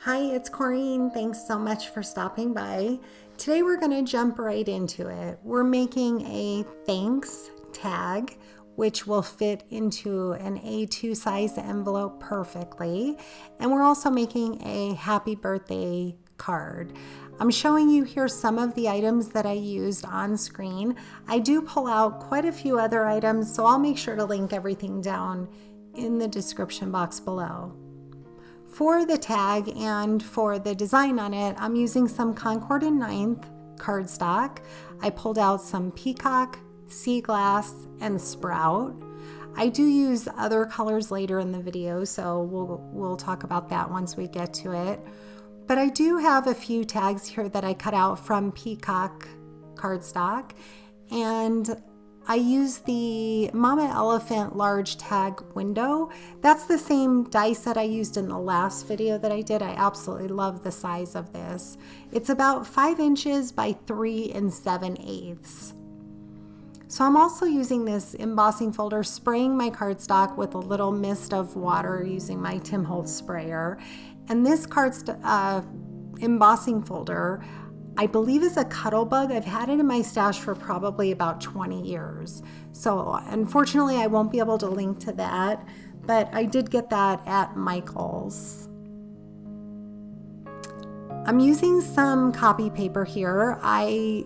Hi, it's Corrine. Thanks so much for stopping by. Today we're going to jump right into it. We're making a thanks tag, which will fit into an A2 size envelope perfectly. And we're also making a happy birthday card. I'm showing you here some of the items that I used on screen. I do pull out quite a few other items, so I'll make sure to link everything down in the description box below. For the tag and for the design on it, I'm using some Concord and Ninth cardstock. I pulled out some peacock, sea glass, and sprout. I do use other colors later in the video, so we'll talk about that once we get to it. But I do have a few tags here that I cut out from peacock cardstock, and I use the Mama Elephant large tag window. That's the same dice that I used in the last video that I did. I absolutely love the size of this. It's about 5 inches by 3 7/8. So I'm also using this embossing folder, spraying my cardstock with a little mist of water using my Tim Holtz sprayer. And this embossing folder, I believe, is a Cuttlebug. I've had it in my stash for probably about 20 years. So unfortunately, I won't be able to link to that, but I did get that at Michael's. I'm using some copy paper here.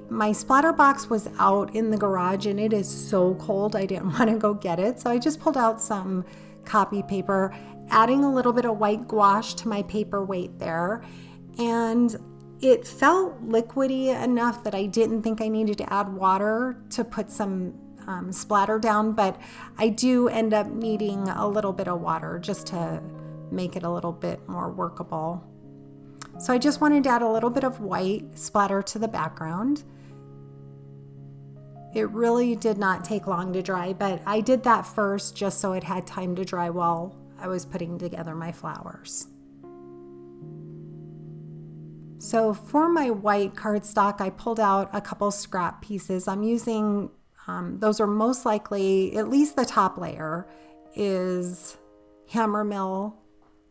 My splatter box was out in the garage and it is so cold I didn't want to go get it. So I just pulled out some copy paper, adding a little bit of white gouache to my paper weight there. And it felt liquidy enough that I didn't think I needed to add water to put some splatter down, but I do end up needing a little bit of water just to make it a little bit more workable. So I just wanted to add a little bit of white splatter to the background. It really did not take long to dry, but I did that first just so it had time to dry while I was putting together my flowers. So for my white cardstock, I pulled out a couple scrap pieces. I'm using, those are most likely, at least the top layer is Hammermill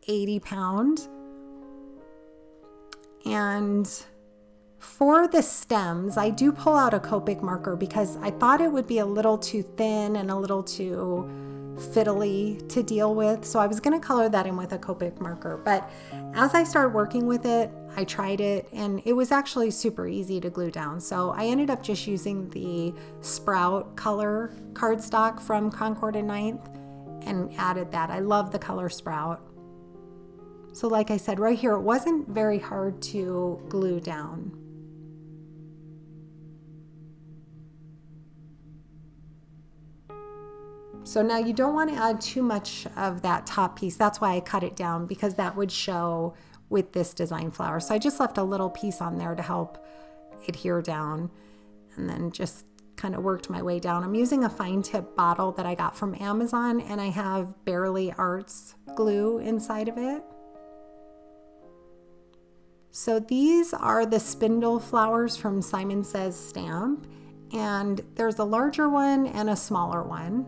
80 pound. And for the stems, I do pull out a Copic marker because I thought it would be a little too thin and a little too fiddly to deal with. So I was going to color that in with a Copic marker. But as I started working with it, I tried it and it was actually super easy to glue down. So I ended up just using the Sprout color cardstock from Concord and Ninth and added that. I love the color Sprout. So like I said, right here, it wasn't very hard to glue down. So now you don't want to add too much of that top piece. That's why I cut it down, because that would show with this design flower. So I just left a little piece on there to help adhere down, and then just kind of worked my way down. I'm using a fine tip bottle that I got from Amazon, and I have Barely Arts glue inside of it. So these are the spindle flowers from Simon Says Stamp, and there's a larger one and a smaller one.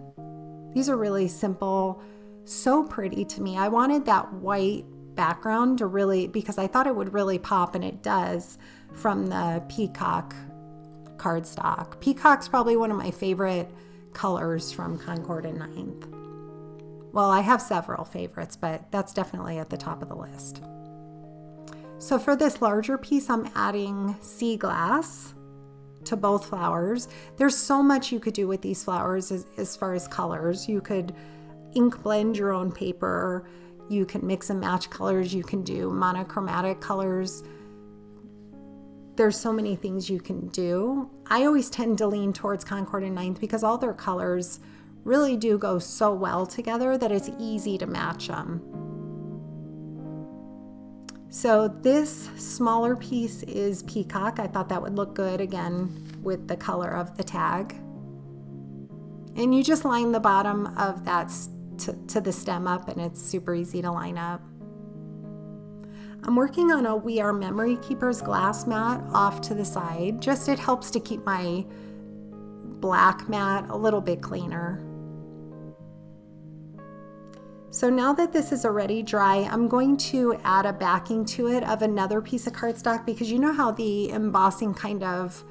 These are really simple, so pretty to me. I wanted that white background to really, because I thought it would really pop, and it does, from the peacock cardstock. Peacock's probably one of my favorite colors from Concord and Ninth. Well, I have several favorites, but that's definitely at the top of the list. So for this larger piece, I'm adding sea glass to both flowers. There's so much you could do with these flowers as far as colors. You could ink blend your own paper. You can mix and match colors. You can do monochromatic colors. There's so many things you can do. I always tend to lean towards Concord and Ninth because all their colors really do go so well together that it's easy to match them. So this smaller piece is peacock. I thought that would look good again with the color of the tag. And you just line the bottom of that to the stem up, and it's super easy to line up. I'm working on a We Are Memory Keepers glass mat off to the side. Just it helps to keep my black mat a little bit cleaner. So now that this is already dry, I'm going to add a backing to it of another piece of cardstock, because you know how the embossing kind of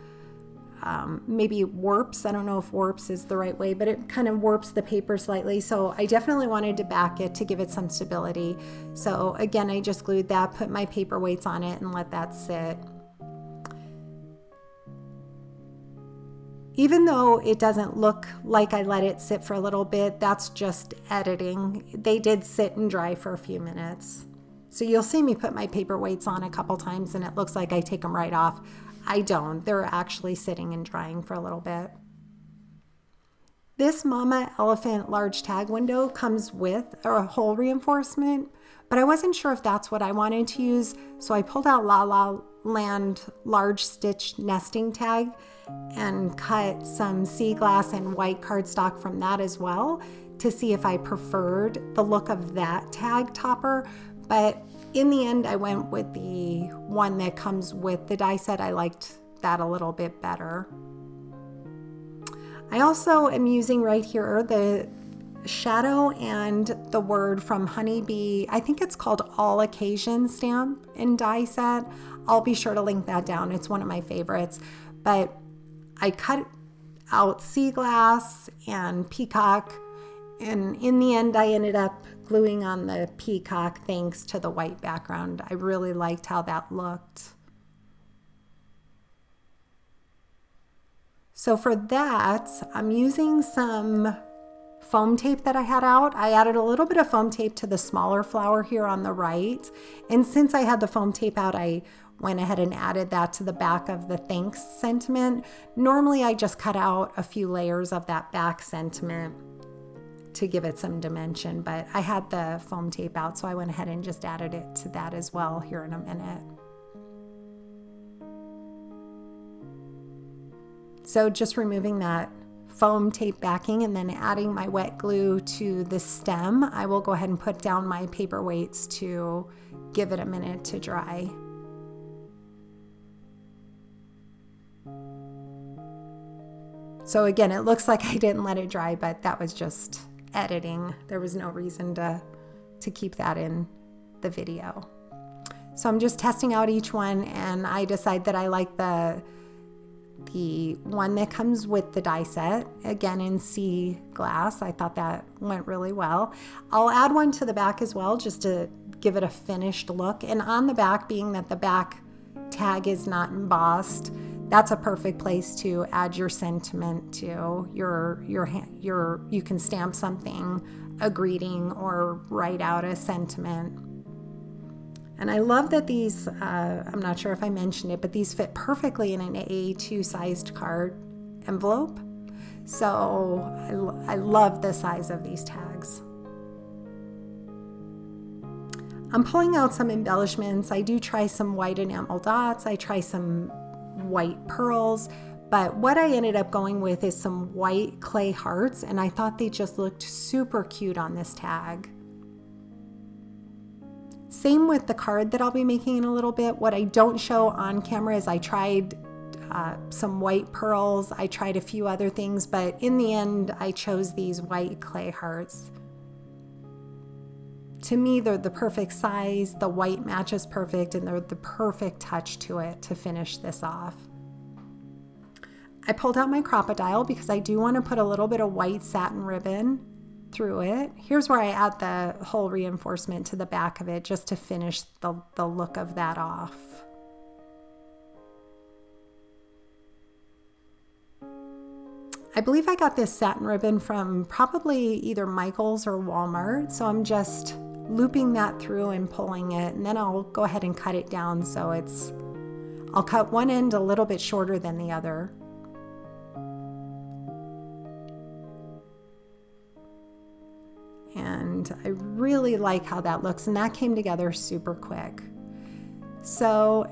maybe warps. I don't know if warps is the right way, but it kind of warps the paper slightly. So I definitely wanted to back it to give it some stability. So again, I just glued that, put my paperweights on it, and let that sit. Even though it doesn't look like I let it sit for a little bit, that's just editing. They did sit and dry for a few minutes. So you'll see me put my paperweights on a couple times and it looks like I take them right off. I don't. They're actually sitting and drying for a little bit. This Mama Elephant large tag window comes with a hole reinforcement, but I wasn't sure if that's what I wanted to use. So I pulled out La La Land large stitch nesting tag and cut some sea glass and white cardstock from that as well to see if I preferred the look of that tag topper. But in the end, I went with the one that comes with the die set. I liked that a little bit better. I also am using right here the shadow and the word from Honeybee. I think it's called All Occasion stamp and die set. I'll be sure to link that down. It's one of my favorites. But I cut out sea glass and peacock, and in the end I ended up gluing on the peacock thanks to the white background. I really liked how that looked. So for that, I'm using some foam tape that I had out. I added a little bit of foam tape to the smaller flower here on the right. And since I had the foam tape out, I went ahead and added that to the back of the thanks sentiment. Normally I just cut out a few layers of that back sentiment to give it some dimension, but I had the foam tape out, so I went ahead and just added it to that as well here in a minute. So just removing that foam tape backing and then adding my wet glue to the stem, I will go ahead and put down my paperweights to give it a minute to dry. So again, it looks like I didn't let it dry, but that was just editing. There was no reason to keep that in the video. So I'm just testing out each one, and I decide that I like the one that comes with the die set, again in sea glass. I thought that went really well. I'll add one to the back as well, just to give it a finished look. And on the back, being that the back tag is not embossed, that's a perfect place to add your sentiment to you can stamp something, a greeting, or write out a sentiment. And I love that these, I'm not sure if I mentioned it, but these fit perfectly in an A2 sized card envelope. So I love the size of these tags. I'm pulling out some embellishments. I do try some white enamel dots. I try some white pearls, but what I ended up going with is some white clay hearts, and I thought they just looked super cute on this tag. Same with the card that I'll be making in a little bit. What I don't show on camera is I tried some white pearls. I tried a few other things, but in the end, I chose these white clay hearts. To me, they're the perfect size. The white matches perfect, and they're the perfect touch to it to finish this off. I pulled out my crocodile because I do want to put a little bit of white satin ribbon through it. Here's where I add the hole reinforcement to the back of it just to finish the look of that off. I believe I got this satin ribbon from probably either Michael's or Walmart, so I'm just looping that through and pulling it, and then I'll go ahead and cut it down so I'll cut one end a little bit shorter than the other. And I really like how that looks, and that came together super quick. So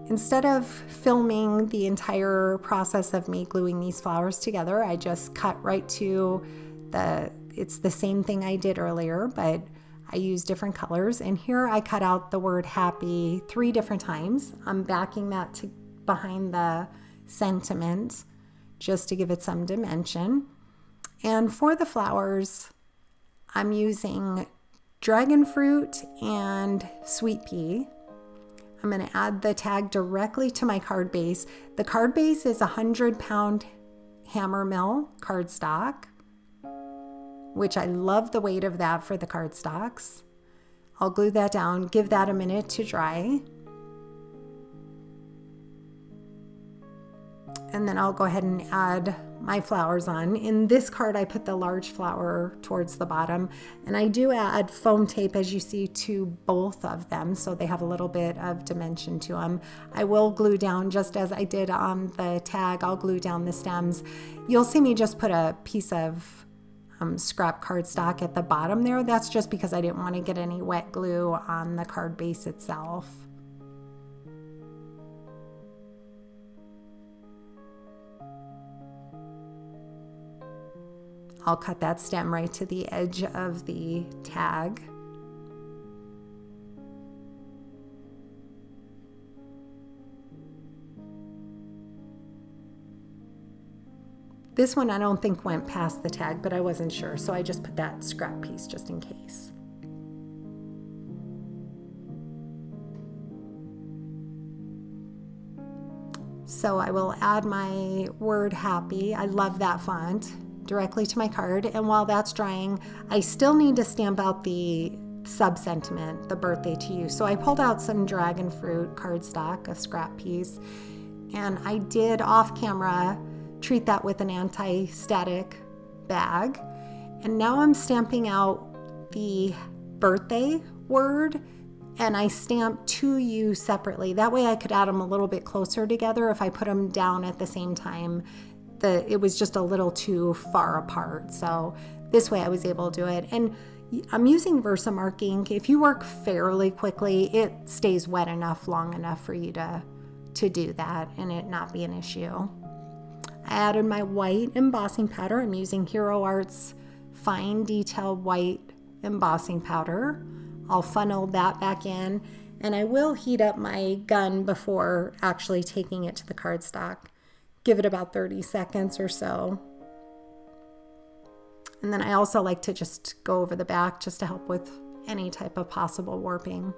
instead of filming the entire process of me gluing these flowers together, I just cut right to it's the same thing I did earlier, but I use different colors. And here I cut out the word happy 3 different times. I'm backing that behind the sentiment just to give it some dimension. And for the flowers, I'm using dragon fruit and sweet pea. I'm going to add the tag directly to my card base. The card base is a 100-pound hammer-mill cardstock, which I love the weight of that for the cardstocks. I'll glue that down, give that a minute to dry. And then I'll go ahead and add my flowers on. In this card, I put the large flower towards the bottom, and I do add foam tape, as you see, to both of them, so they have a little bit of dimension to them. I will glue down, just as I did on the tag, I'll glue down the stems. You'll see me just put a piece of scrap cardstock at the bottom there. That's just because I didn't want to get any wet glue on the card base itself. I'll cut that stem right to the edge of the tag. This one I don't think went past the tag, but I wasn't sure, so I just put that scrap piece just in case. So I will add my word happy. I love that font. Directly to my card, and while that's drying, I still need to stamp out the sub-sentiment, the birthday to you. So I pulled out some dragon fruit cardstock, a scrap piece, and I did off camera treat that with an anti-static bag. And now I'm stamping out the birthday word, and I stamped to you separately. That way I could add them a little bit closer together if I put them down at the same time. It was just a little too far apart. So this way I was able to do it. And I'm using Versamark ink. If you work fairly quickly, it stays wet enough, long enough for you to do that and it not be an issue. I added my white embossing powder. I'm using Hero Arts Fine Detail White Embossing Powder. I'll funnel that back in, and I will heat up my gun before actually taking it to the cardstock. Give it about 30 seconds or so. And then I also like to just go over the back just to help with any type of possible warping.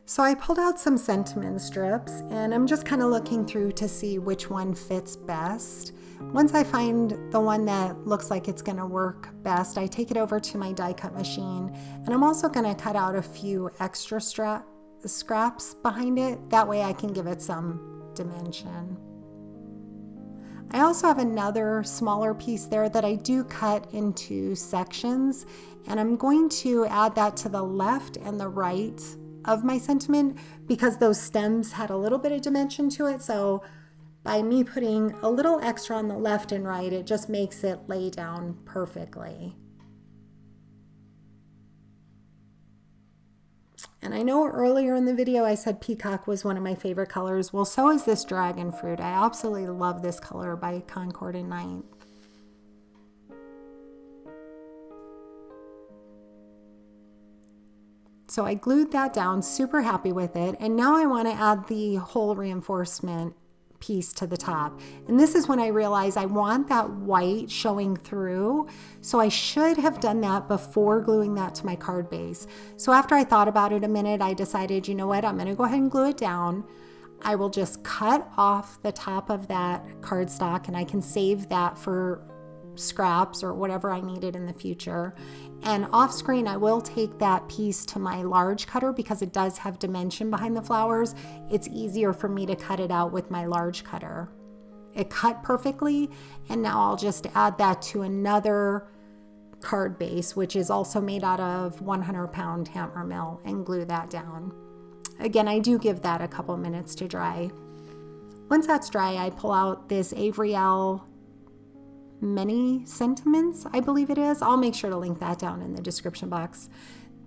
So I pulled out some sentiment strips, and I'm just kind of looking through to see which one fits best. Once I find the one that looks like it's going to work best, I take it over to my die cut machine, and I'm also going to cut out a few extra scraps behind it. That way I can give it some dimension. I also have another smaller piece there that I do cut into sections, and I'm going to add that to the left and the right of my sentiment because those stems had a little bit of dimension to it. So by me putting a little extra on the left and right, it just makes it lay down perfectly. And I know earlier in the video I said peacock was one of my favorite colors. Well, so is this dragon fruit. I absolutely love this color by Concord and Ninth. So I glued that down, super happy with it. And now I want to add the hole reinforcement piece to the top. And this is when I realize I want that white showing through. So I should have done that before gluing that to my card base. So after I thought about it a minute, I decided, you know what, I'm going to go ahead and glue it down. I will just cut off the top of that cardstock, and I can save that for scraps or whatever I needed in the future. And off screen, I will take that piece to my large cutter because it does have dimension behind the flowers. It's easier for me to cut it out with my large cutter. It cut perfectly, and now I'll just add that to another card base, which is also made out of 100-pound hammer mill, and glue that down. Again, I do give that a couple minutes to dry. Once that's dry, I pull out this Avriel Many Sentiments, I believe it is. I'll make sure to link that down in the description box.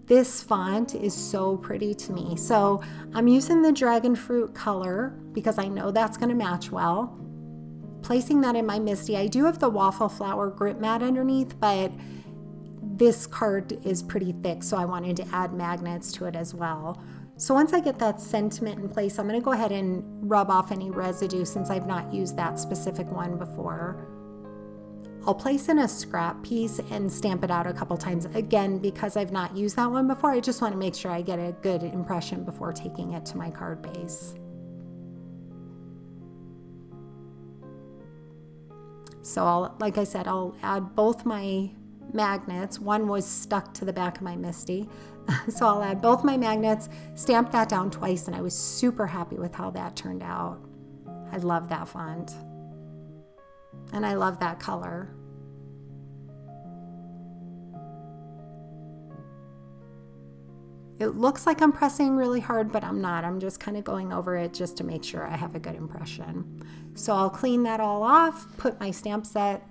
This font is so pretty to me. So I'm using the dragon fruit color because I know that's going to match well. Placing that in my MISTI. I do have the waffle flower grip mat underneath, but this card is pretty thick, so I wanted to add magnets to it as well. So once I get that sentiment in place, I'm going to go ahead and rub off any residue since I've not used that specific one before. I'll place in a scrap piece and stamp it out a couple times. Again, because I've not used that one before, I just want to make sure I get a good impression before taking it to my card base. So like I said, I'll add both my magnets. One was stuck to the back of my Misty. So I'll add both my magnets, stamp that down twice, and I was super happy with how that turned out. I love that font. And I love that color. It looks like I'm pressing really hard, but I'm not. I'm just kind of going over it just to make sure I have a good impression. So I'll clean that all off, put my stamp set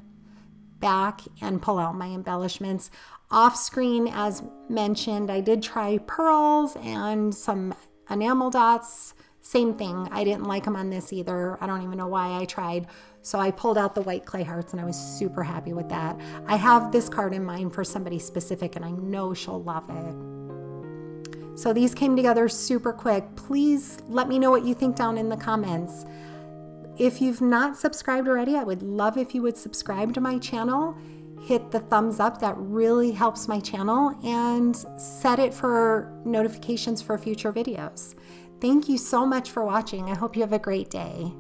back, and pull out my embellishments. Off screen, as mentioned, I did try pearls and some enamel dots. Same thing. I didn't like them on this either. I don't even know why I tried. So I pulled out the white clay hearts, and I was super happy with that. I have this card in mind for somebody specific, and I know she'll love it. So these came together super quick. Please let me know what you think down in the comments. If you've not subscribed already, I would love if you would subscribe to my channel. Hit the thumbs up, that really helps my channel, and set it for notifications for future videos. Thank you so much for watching. I hope you have a great day.